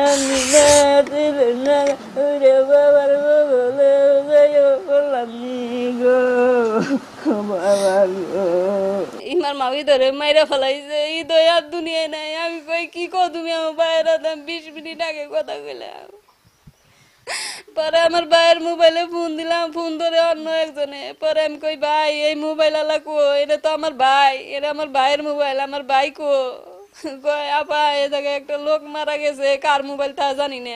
আমি না দিলে না ওরে বাবার বলে বললাম গো বাবা গো ইমার মামি ধরে মাইরা ফেলাইছে এই দয়ার দুনিয়ায় নাই আমি কই কি কো তুমি আমার বাইরে 20 মিনিট আগে কথা কইলাম পরে আমার ভাইয়ের মোবাইলে ফোন দিলাম ফোন ধরে অন্য একজনে পরে আমি কই ভাই এই মোবাইল আলা কো এটা তো আমার ভাই এটা আমার ভাইয়ের মোবাইল আমার ভাই কো কয় আপা এই জায়গায় একটা লোক মারা গেছে কার মোবাইল তা জানি না।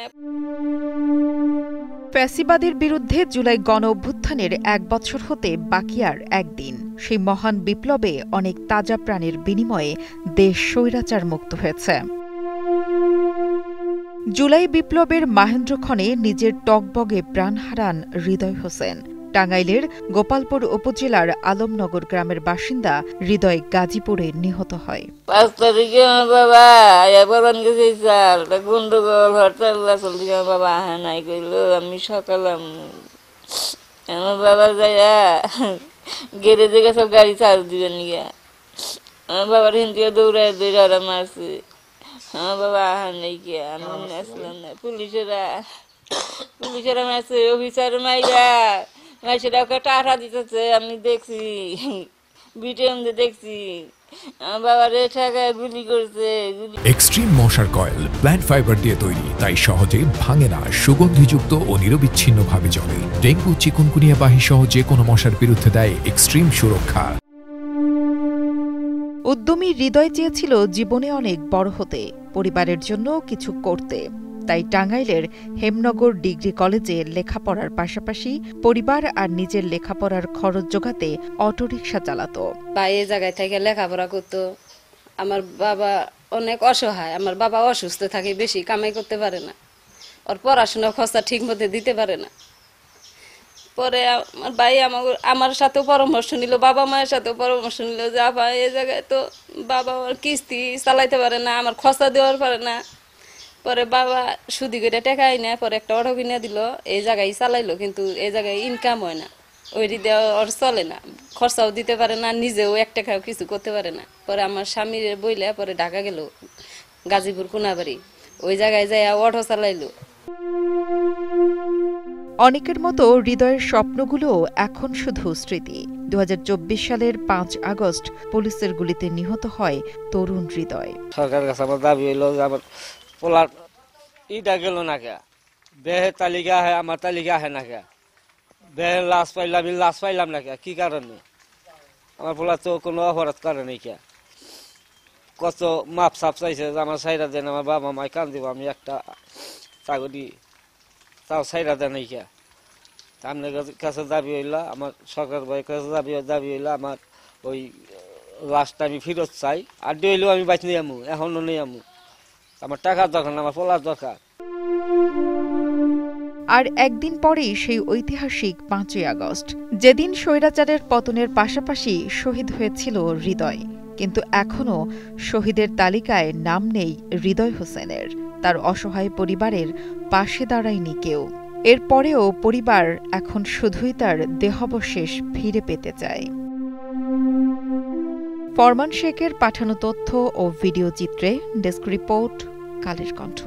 ফ্যাসিবাদের বিরুদ্ধে জুলাই গণ অভ্যুত্থানের 1 বছর হতে বাকি আর একদিন। সেই মহান বিপ্লবে অনেক তাজা প্রাণের বিনিময়ে দেশ স্বৈরাচার মুক্ত হয়েছে। জুলাই বিপ্লবের মাহেন্দ্রক্ষণে নিজের টগবগে প্রাণ হারান হৃদয় হোসেন। টাঙ্গাইলের গোপালপুর উপজেলার আলমনগর গ্রামের বাসিন্দা হৃদয় গাজীপুরে নিহত হয়। 5 তারিখে আমার বাবা এবার গেছে স্যার গন্ডগোল হরতাল চলছে আমার বাবা আহা নাই কইল আমি সকালে আমার বাবা যাইয়া গ্যারেজে গেছে গাড়ি চার্জ দিবেন নিয়ে আমার বাবার হিন্দিকে দৌড়ায় দৌড়া মারছে আমার বাবা আহা নেই কে আমি আসলাম না পুলিশেরা মারছে অফিসার মাইরা সেটা ওকে টাকা দিতেছে আমি দেখছি ভিডিও দেখছি আমার বাবার ঠেকায় গুলি করছে। এক্সট্রিম মশার কয়েল প্ল্যান্ট ফাইবার দিয়ে তৈরি, তাই সহজে ভাঙে না, সুগন্ধিযুক্ত ও নিরবিচ্ছিন্নভাবে জ্বলে। ডেঙ্গু চিকুনগুনিয়া বাহি সহ যে কোনো মশার বিরুদ্ধে দেয় এক্সট্রিম সুরক্ষা। উদ্যমী হৃদয় চেয়েছিল জীবনে অনেক বড় হতে, পরিবারের জন্য কিছু করতে। তাই টাঙ্গাইলের হেমনগর ডিগ্রি কলেজে লেখাপড়ার পাশাপাশি পরিবার আর নিজের লেখাপড়ার খরচ জোগাতে অটোরিকশা চালাতো। এই জায়গায় থেকে লেখাপড়া করতো। আমার বাবা অনেক অসহায়, আমার বাবা অসুস্থ থাকে, বেশি কামাই করতে পারে না, ওর পড়াশোনা খরচা ঠিক মতো দিতে পারে না। পরে আমার ভাই আমার সাথেও পরামর্শ নিল, বাবা মায়ের সাথেও পরামর্শ নিল যে আপা এই জায়গায় তো বাবা আমার কিস্তি চালাইতে পারে না, আমার খরচা দেওয়ার পারে না। পরে বাবা সুদি করে টাকা আইনা পরে একটা অটো কিনে দিল, এই জায়গায় চালাইলো, কিন্তু এই জায়গায় ইনকাম হয় না, ওই দেওয়া ওর চলে না, খরচাও দিতে পারে না, নিজেও 1 টাকাও কিছু করতে পারে না। পরে আমার স্বামীর বইলে পরে ঢাকা গেল, গাজীপুর কোনাবাড়ি, ওই জায়গায় যাই অটো চালাইলো। অনেকের মতো হৃদয়ের স্বপ্নগুলো এখন শুধু স্মৃতি। 2024 সালের 5 আগস্ট পুলিশের গুলিতে নিহত হয় তরুণ হৃদয়। সরকারের কাছে আমার দাবি হইল যে আমার পোলার ইটা গেল না কে, বেহের তালিকা আহে, আমার তালিকা আহে না কে, বেহের লাশ পাইলাম না কে, কি কারণে? আমার পোলা তো কোনো অপরাধ করে নাই কে, কত মাপ সাপ চাইছে যে আমার সাইরা দেন, আমার বাবা মায় কান দিব, আমি একটা চাকরি তাও সাইরা দেন নাই কে। আপনার কাছে দাবি হইল, আমার সরকার ভাইয়ের কাছে দাবি হইল আমার ওই লাশটা আমি ফেরত চাই, আর হইলেও আমি বাইক নিয়ে আমু, এখনো নিয়ে আমু, আমার টাকার দরকার না, আমার পোলার দরকার। আর একদিন পরেই সেই ঐতিহাসিক 5ই আগস্ট, যেদিন স্বৈরাচারের পতনের পাশাপাশি শহীদ হয়েছিল হৃদয়। কিন্তু এখনও শহীদের তালিকায় নাম নেই হৃদয় হোসেনের। তার অসহায় পরিবারের পাশে দাঁড়ায়নি কেউ। এরপরেও পরিবার এখন শুধুই তার দেহাবশেষ ফিরে পেতে চায়। ফরমান শেখের পাঠানো তথ্য ও ভিডিও চিত্রে ডেস্ক রিপোর্ট, কালের কণ্ঠ।